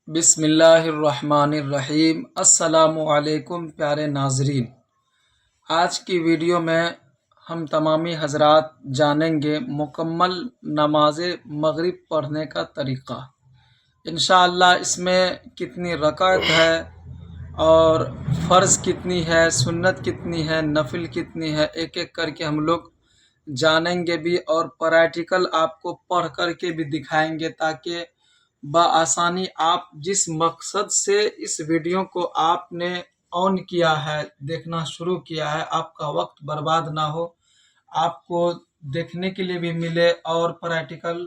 بسم اللہ الرحمن الرحیم۔ السلام علیکم پیارے ناظرین، آج کی ویڈیو میں ہم تمامی حضرات جانیں گے مکمل نماز مغرب پڑھنے کا طریقہ۔ انشاءاللہ اس میں کتنی رکعت ہے اور فرض کتنی ہے، سنت کتنی ہے، نفل کتنی ہے، ایک ایک کر کے ہم لوگ جانیں گے بھی اور پریکٹیکل آپ کو پڑھ کر کے بھی دکھائیں گے، تاکہ بآسانی آپ جس مقصد سے اس ویڈیو کو آپ نے آن کیا ہے، دیکھنا شروع کیا ہے، آپ کا وقت برباد نہ ہو، آپ کو دیکھنے کے لیے بھی ملے اور پریکٹیکل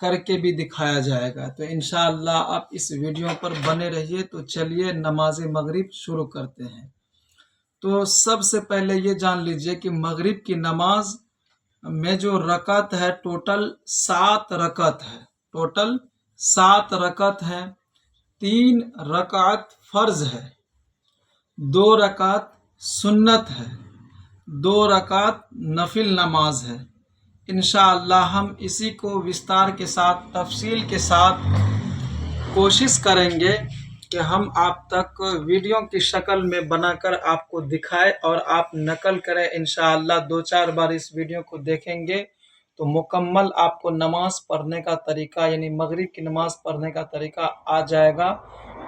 کر کے بھی دکھایا جائے گا۔ تو انشاءاللہ آپ اس ویڈیو پر بنے رہیے۔ تو چلیے نماز مغرب شروع کرتے ہیں۔ تو سب سے پہلے یہ جان لیجئے کہ مغرب کی نماز میں جو رکعت ہے ٹوٹل 7 رکعت ہے، ٹوٹل 7 رکعت ہے۔ 3 رکعت فرض ہے، 2 رکعت سنت ہے، 2 رکعت نفل نماز ہے۔ انشاءاللہ ہم اسی کو وستار کے ساتھ، تفصیل کے ساتھ کوشش کریں گے کہ ہم آپ تک ویڈیو کی شکل میں بنا کر آپ کو دکھائے اور آپ نقل کریں۔ انشاءاللہ 2-4 بار اس ویڈیو کو دیکھیں گے تو مکمل آپ کو نماز پڑھنے کا طریقہ، یعنی مغرب کی نماز پڑھنے کا طریقہ آ جائے گا۔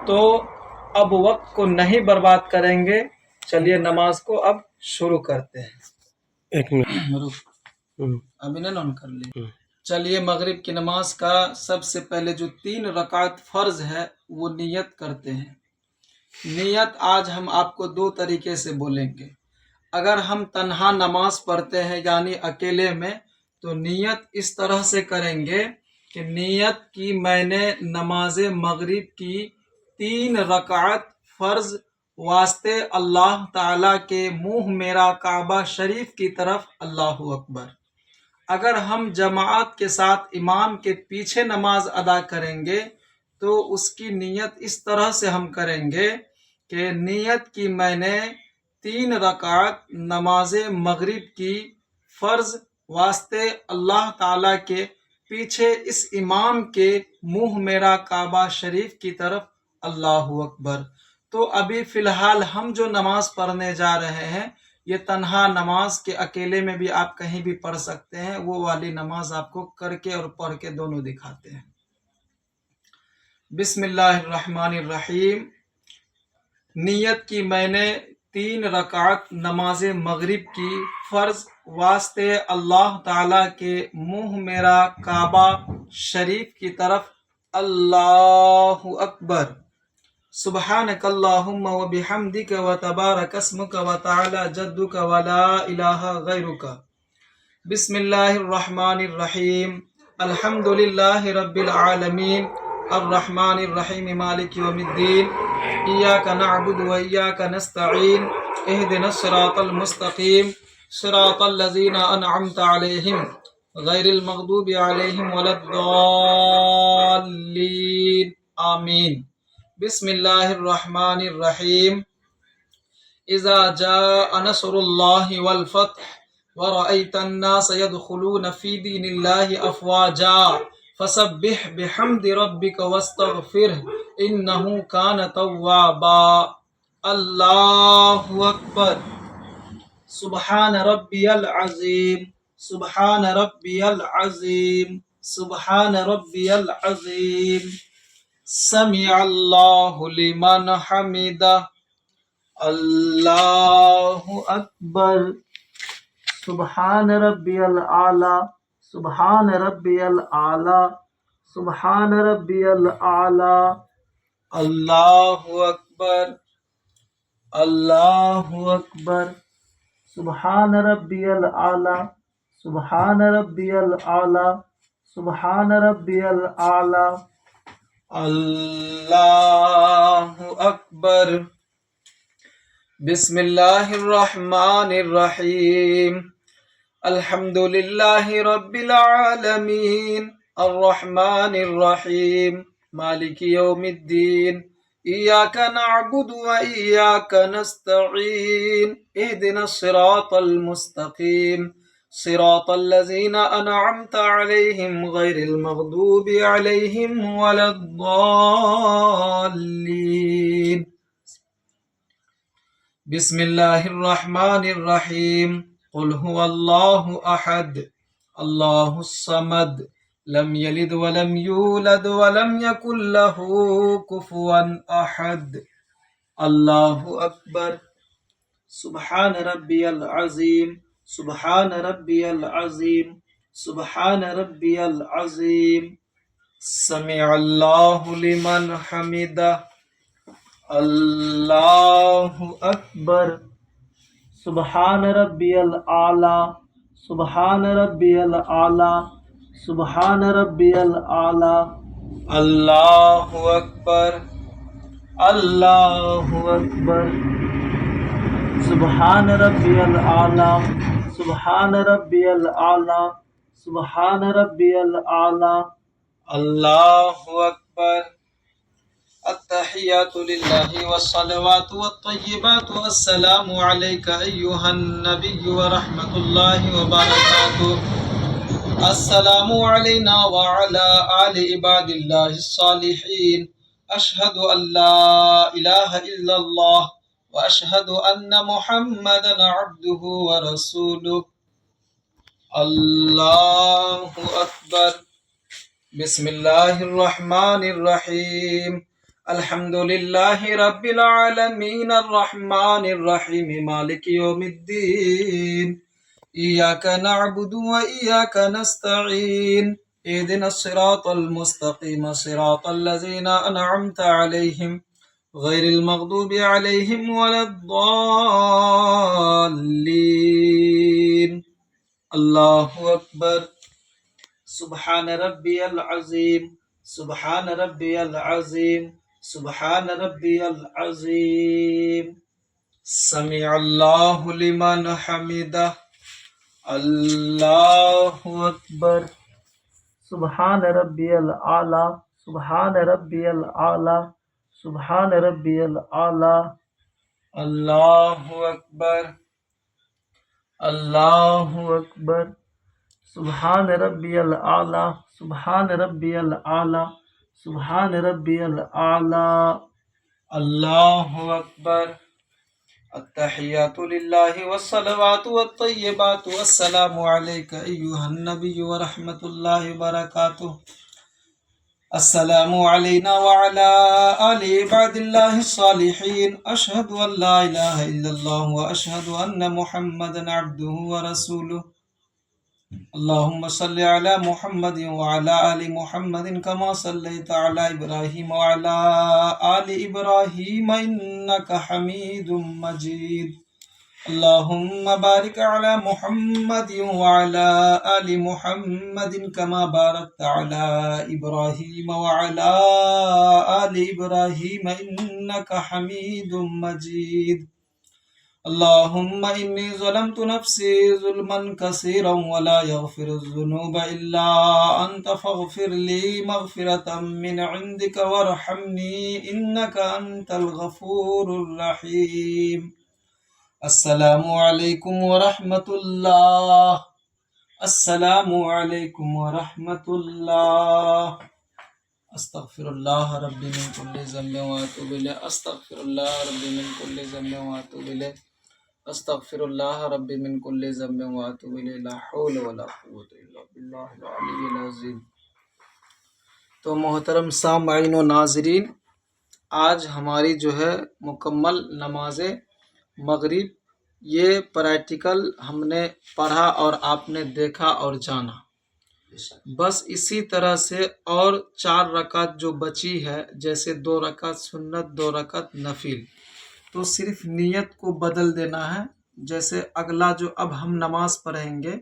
تو اب وقت کو نہیں برباد کریں گے، چلیے نماز کو اب شروع کرتے ہیں۔ ایک منٹ ابھی نہ آن کر لی۔ چلیے مغرب کی نماز کا سب سے پہلے جو 3 رکعت فرض ہے وہ نیت کرتے ہیں۔ نیت آج ہم آپ کو 2 طریقے سے بولیں گے۔ اگر ہم تنہا نماز پڑھتے ہیں یعنی اکیلے میں، تو نیت اس طرح سے کریں گے کہ نیت کی میں نے نماز مغرب کی 3 رکعت فرض واسطے اللہ تعالیٰ کے منہ میرا کعبہ شریف کی طرف، اللہ اکبر۔ اگر ہم جماعت کے ساتھ امام کے پیچھے نماز ادا کریں گے تو اس کی نیت اس طرح سے ہم کریں گے کہ نیت کی میں نے 3 رکعت نماز مغرب کی فرض واسطے اللہ تعالیٰ کے پیچھے اس امام کے منہ میرا کعبہ شریف کی طرف، اللہ اکبر۔ تو ابھی فی الحال ہم جو نماز پڑھنے جا رہے ہیں یہ تنہا نماز کے، اکیلے میں بھی آپ کہیں بھی پڑھ سکتے ہیں، وہ والی نماز آپ کو کر کے اور پڑھ کے دونوں دکھاتے ہیں۔ بسم اللہ الرحمن الرحیم۔ نیت کی میں نے 3 رکعت نماز مغرب کی فرض واسطے اللہ تعالیٰ کے منہ میرا کعبہ شریف کی طرف، اللہ اکبر۔ سبحانک اللہم و بحمدک و تبارک اسمک و تعالی جدک و لا الہ غیرک۔ بسم اللہ الرحمن الرحیم۔ الحمدللہ رب العالمین، الرحمن الرحیم، مالک یوم الدین، ایاک نعبد و ایاک نستعین، اہدنا الصراط المستقیم، صراط الذین انعمت علیہم غیر المغضوب علیہم ولا الضالین، آمین۔ بسم اللہ الرحمن الرحیم۔ اذا جاء نصر اللہ والفتح ورأيت الناس يدخلون في دين الله أفواجا فسبح بحمد ربك واستغفره إنه كان توابا، الله أكبر۔ سبحان ربي العظيم، سبحان ربي العظيم، سبحان ربي العظيم، سمع الله لمن حمده، الله أكبر۔ سبحان ربی العالی، سبحان ربی العالی، سبحان ربی العالی، اللہ اکبر، اللہ اکبر۔ سبحان ربی العالی، سبحان ربی العالی، سبحان ربی العالی، اللہ اکبر۔ بسم اللہ الرحمن الرحیم۔ الحمد للہ رب العالمین، الرحمن الرحیم، مالک یوم الدین، ایاک نعبد و ایاک نستعین، اہدنا الصراط المستقیم، صراط الذين أنعمت عليهم غير المغضوب عليهم ولا الضالين. بسم الله الرحمن الرحيم. قل هو الله أحد الله الصمد لم يلد ولم يولد ولم يكن له كفوا أحد. الله أكبر. سبحان ربي العظيم سبحان ربي العظيم سبحان ربي العظيم. سمع الله لمن حمده. الله أكبر. سبحان ربي الأعلى سبحان ربي الأعلى سبحان ربي الأعلى. الله أكبر. الله أكبر. سبحان ربي الأعلى سبحان ربي الأعلى سبحان ربي الأعلى. الله أكبر. التحيات لله والصلوات والطيبات والسلام عليك أيها النبي ورحمة الله وبركاته. السلام علينا وعلى آل عباد الله الصالحين. أشهد أن لا إله إلا الله وأشهد أن محمدا عبده ورسوله. الله أكبر. بسم الله الرحمن الرحيم. الحمد لله رب العالمين الرحمن الرحيم مالك يوم الدين. إياك نعبد وإياك نستعين. اهدنا الصراط المستقيم صراط الذين أنعمت عليهم غير المغضوب عليهم ولا الضالين. الله أكبر. سبحان ربي العظيم سبحان ربي العظيم سبحان ربي العظيم. سمع الله لمن حمده. الله أكبر. سبحان ربي الأعلى سبحان ربي الأعلى سبحان ربي الأعلى. الله أكبر. الله أكبر. سبحان ربي الأعلى سبحان ربي الأعلى سبحان ربي الأعلى. الله أكبر. التحيات لله والصلوات والطيبات والسلام عليك أيها النبي ورحمة الله وبركاته. السلام علينا وعلى آل عباد الله الصالحين. أشهد أن لا إله إلا الله وأشهد أن محمدا عبده ورسوله. اللهم صل على محمد وعلى آل محمد كما صليت على إبراهيم وعلى آل إبراهيم إنك حميد مجيد. اللهم بارك على محمد وعلى آل محمد كما باركت على إبراهيم وعلى آل إبراهيم إنك حميد مجيد. اللهم إني ظلمت نفسي ظلما كثيرا ولا يغفر الذنوب إلا أنت فاغفر لي مغفرة من عندك وارحمني إنك أنت الغفور الرحيم. السلام عليكم ورحمة الله. السلام عليكم ورحمة الله. استغفر الله ربي من كل ذنب واتوب إليه. استغفر الله ربي من كل ذنب واتوب إليه. استغفر الله ربي من كل ذنب واتوب إليه. لا حول ولا قوة الا بالله العلی العظیم. تو محترم سامعین و ناظرین، آج ہماری جو ہے مکمل نماز مغرب، یہ پریکٹیکل ہم نے پڑھا اور آپ نے دیکھا اور جانا. بس اسی طرح سے اور 4 رکعت جو بچی ہے، جیسے 2 رکعت سنت 2 رکعت نفل، تو صرف نیت کو بدل دینا ہے. جیسے اگلا جو اب ہم نماز پڑھیں گے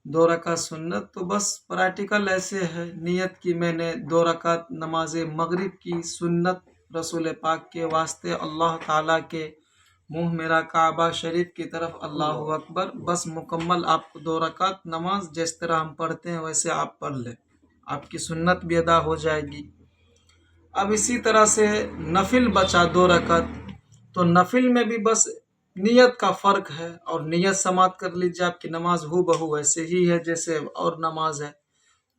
2 رکعت سنت، تو بس پریکٹیکل ایسے ہے نیت کی میں نے 2 رکعت نماز مغرب کی سنت رسول پاک کے واسطے، اللہ تعالیٰ کے منہ میرا کعبہ شریف کی طرف، اللہ اکبر. بس مکمل آپ کو 2 رکعت نماز جس طرح ہم پڑھتے ہیں ویسے آپ پڑھ لیں، آپ کی سنت بھی ادا ہو جائے گی. اب اسی طرح سے نفل بچا 2 رکعت، تو نفل میں بھی بس नियत का फ़र्क है, और नियत समाप्त कर लीजिए, आपकी नमाज हू बहू वैसे ही है जैसे और नमाज है।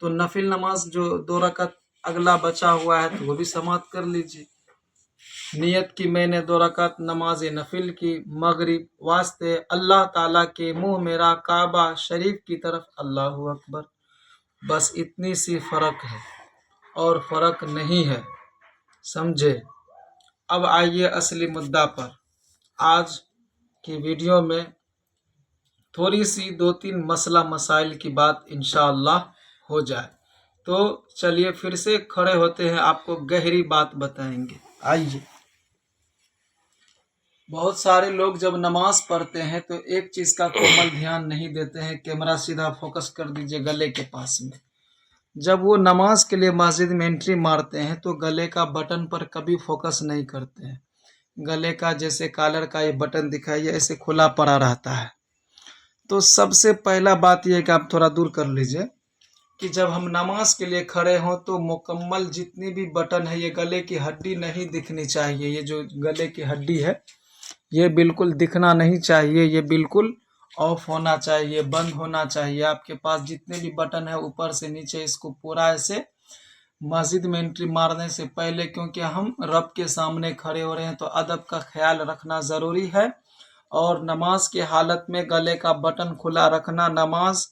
तो नफिल नमाज जो 2 रकात अगला बचा हुआ है तो वो भी समाप्त कर लीजिए। नियत की मैंने 2 रकात नमाज नफिल की, मगरिब वास्ते अल्लाह ताला के मुंह मेरा काबा शरीफ की तरफ, अल्लाहु अकबर। बस इतनी सी फ़र्क है और फ़र्क नहीं है, समझे। अब आइए असली मुद्दा पर। आज की वीडियो में थोड़ी सी 2-3 मसला मसाइल की बात इंशाअल्लाह हो जाए। तो चलिए फिर से खड़े होते हैं, आपको गहरी बात बताएंगे। आइए। बहुत सारे लोग जब नमाज पढ़ते हैं तो एक चीज़ का कोमल ध्यान नहीं देते हैं। कैमरा सीधा फोकस कर दीजिए गले के पास में। जब वो नमाज के लिए मस्जिद में एंट्री मारते हैं तो गले का बटन पर कभी फोकस नहीं करते हैं। गले का जैसे कॉलर का ये बटन दिखाइए ऐसे खुला पड़ा रहता है। तो सबसे पहला बात यह है कि आप थोड़ा दूर कर लीजिए कि जब हम नमाज के लिए खड़े हों तो मुकम्मल जितनी भी बटन है, ये गले की हड्डी नहीं दिखनी चाहिए। ये जो गले की हड्डी है ये बिल्कुल दिखना नहीं चाहिए, ये बिल्कुल ऑफ होना चाहिए, बंद होना चाहिए। आपके पास जितने भी बटन है ऊपर से नीचे, इसको पूरा ऐसे मस्जिद में एंट्री मारने से पहले, क्योंकि हम रब के सामने खड़े हो रहे हैं तो अदब का ख्याल रखना ज़रूरी है। और नमाज के हालत में गले का बटन खुला रखना, नमाज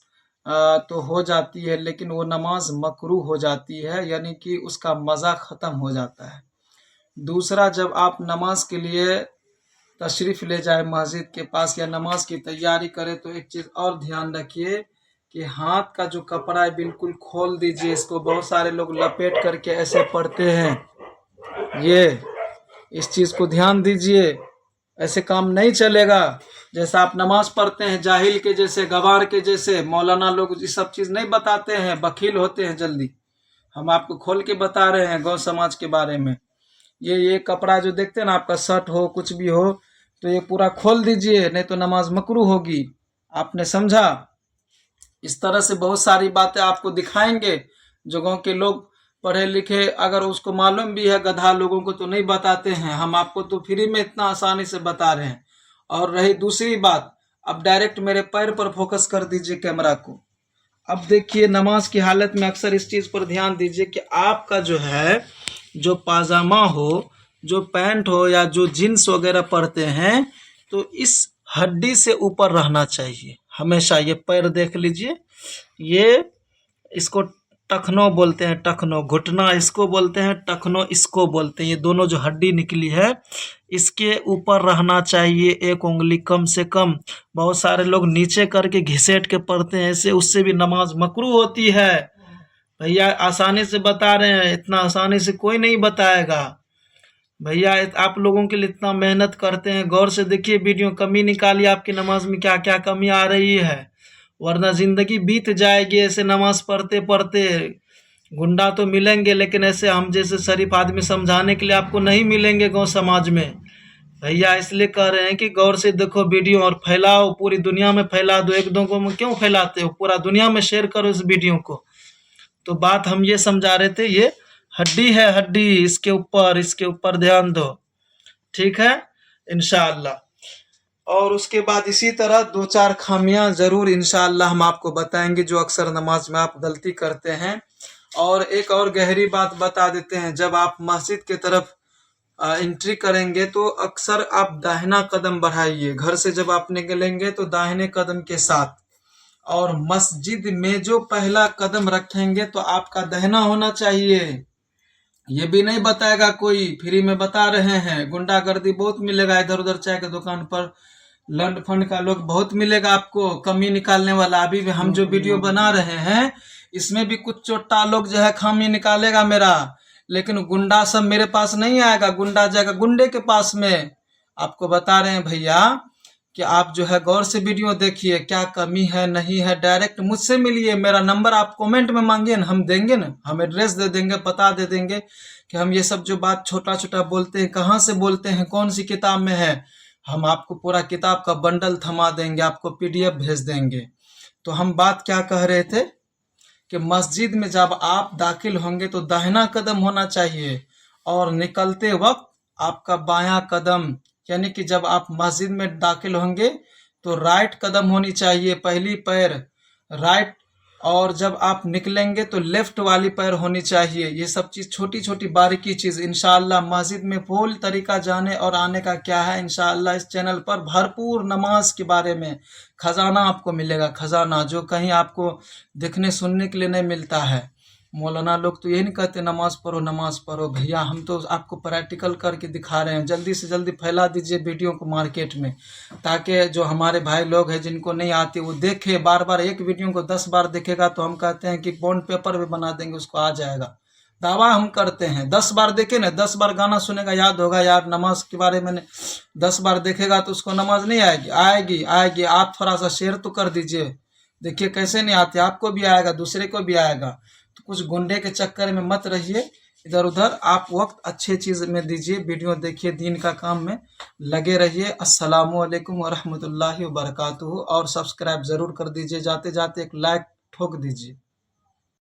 तो हो जाती है लेकिन वो नमाज मकरूह हो जाती है, यानी कि उसका मज़ा ख़त्म हो जाता है। दूसरा, जब आप नमाज के लिए तशरीफ़ ले जाए मस्जिद के पास या नमाज की तैयारी करें तो एक चीज़ और ध्यान रखिए कि हाथ का जो कपड़ा है बिल्कुल खोल दीजिए। इसको बहुत सारे लोग लपेट करके ऐसे पढ़ते हैं, ये इस चीज़ को ध्यान दीजिए, ऐसे काम नहीं चलेगा। जैसा आप नमाज पढ़ते हैं जाहिल के जैसे, गवार के जैसे, मौलाना लोग ये सब चीज़ नहीं बताते हैं, बखील होते हैं जल्दी। हम आपको खोल के बता रहे हैं गौ समाज के बारे में। ये कपड़ा जो देखते हैं ना, आपका शर्ट हो कुछ भी हो तो ये पूरा खोल दीजिए, नहीं तो नमाज मकरूह होगी। आपने समझा। इस तरह से बहुत सारी बातें आपको दिखाएंगे जो गाँव के लोग पढ़े लिखे, अगर उसको मालूम भी है, गधा लोगों को तो नहीं बताते हैं। हम आपको तो फ्री में इतना आसानी से बता रहे हैं। और रही दूसरी बात, अब डायरेक्ट मेरे पैर पर फोकस कर दीजिए कैमरा को। अब देखिए नमाज की हालत में अक्सर इस चीज़ पर ध्यान दीजिए कि आपका जो है, जो पाजामा हो, जो पैंट हो या जो जीन्स वगैरह पहनते हैं तो इस हड्डी से ऊपर रहना चाहिए हमेशा। ये पैर देख लीजिए, ये इसको टखनों बोलते हैं, टखनों। घुटना इसको बोलते हैं, टखनों इसको बोलते हैं। ये दोनों जो हड्डी निकली है इसके ऊपर रहना चाहिए एक उंगली कम से कम। बहुत सारे लोग नीचे करके घिसेट के पढ़ते हैं ऐसे, उससे भी नमाज मकरूह होती है। भैया आसानी से बता रहे हैं, इतना आसानी से कोई नहीं बताएगा। भैया आप लोगों के लिए इतना मेहनत करते हैं, गौर से देखिए वीडियो, कमी निकालिए आपकी नमाज में क्या क्या कमी आ रही है, वरना ज़िंदगी बीत जाएगी ऐसे नमाज पढ़ते पढ़ते। गुंडा तो मिलेंगे लेकिन ऐसे हम जैसे शरीफ आदमी समझाने के लिए आपको नहीं मिलेंगे गाँव समाज में। भैया इसलिए कह रहे हैं कि गौर से देखो वीडियो और फैलाओ, पूरी दुनिया में फैला दो। एक दो को में क्यों फैलाते हो, पूरा दुनिया में शेयर करो इस वीडियो को। तो बात हम ये समझा रहे थे, ये हड्डी है, हड्डी, इसके ऊपर ध्यान दो, ठीक है इंशाअल्लाह। और उसके बाद इसी तरह 2-4 खामियां ज़रूर इंशाअल्लाह हम आपको बताएंगे जो अक्सर नमाज में आप गलती करते हैं। और एक और गहरी बात बता देते हैं, जब आप मस्जिद के तरफ एंट्री करेंगे तो अक्सर आप दाहिना कदम बढ़ाइए। घर से जब आप निकलेंगे तो दाहिने कदम के साथ, और मस्जिद में जो पहला कदम रखेंगे तो आपका दाहिना होना चाहिए। ये भी नहीं बताएगा कोई, फ्री में बता रहे हैं। गुंडागर्दी बहुत मिलेगा इधर उधर चाय के दुकान पर, लंड फंड का लोग बहुत मिलेगा आपको, कमी निकालने वाला। अभी भी हम जो वीडियो बना रहे हैं इसमें भी कुछ चोट्टा लोग जो है खामी निकालेगा मेरा, लेकिन गुंडा सब मेरे पास नहीं आएगा, गुंडा जाएगा गुंडे के पास में। आपको बता रहे हैं भैया कि आप जो है गौर से वीडियो देखिए, क्या कमी है नहीं है, डायरेक्ट मुझसे मिलिए। मेरा नंबर आप कमेंट में मांगिए ना, हम देंगे ना, हम एड्रेस दे देंगे, पता दे देंगे कि हम ये सब जो बात छोटा छोटा बोलते हैं कहाँ से बोलते हैं, कौन सी किताब में है। हम आपको पूरा किताब का बंडल थमा देंगे, आपको PDF भेज देंगे। तो हम बात क्या कह रहे थे कि मस्जिद में जब आप दाखिल होंगे तो दाहिना कदम होना चाहिए, और निकलते वक्त आपका बायां कदम यानी कि जब आप मस्जिद में दाखिल होंगे तो राइट कदम होनी चाहिए, पहली पैर राइट, और जब आप निकलेंगे तो लेफ्ट वाली पैर होनी चाहिए। ये सब चीज़ छोटी छोटी बारीकी चीज़ इंशाअल्लाह मस्जिद में फुल तरीका जाने और आने का क्या है, इंशाअल्लाह इस चैनल पर भरपूर नमाज के बारे में खजाना आपको मिलेगा, खजाना जो कहीं आपको देखने सुनने के लिए नहीं मिलता है। मौलाना लोग तो यही नहीं कहते नमाज पढ़ो भैया, हम तो आपको प्रैक्टिकल करके दिखा रहे हैं। जल्दी से जल्दी फैला दीजिए वीडियो को मार्केट में, ताकि जो हमारे भाई लोग हैं जिनको नहीं आती वो देखे, बार बार एक वीडियो को 10 बार देखेगा तो हम कहते हैं कि बॉन्ड पेपर भी बना देंगे, उसको आ जाएगा। दावा हम करते हैं 10 बार देखे ना, 10 बार गाना सुनेगा याद होगा यार नमाज के बारे में, 10 बार देखेगा तो उसको नमाज नहीं आएगी, आएगी। आप थोड़ा सा शेयर तो कर दीजिए, देखिए कैसे नहीं आती, आपको भी आएगा, दूसरे को भी आएगा। तो कुछ गुंडे के चक्कर में मत रहिए इधर उधर, आप वक्त अच्छे चीज़ में दीजिए, वीडियो देखिए, दीन का काम में लगे रहिए। अस्सलामु अलैकुम व रहमतुल्लाहि व बरकातुहू। और सब्सक्राइब ज़रूर कर दीजिए, जाते जाते एक लाइक ठोक दीजिए।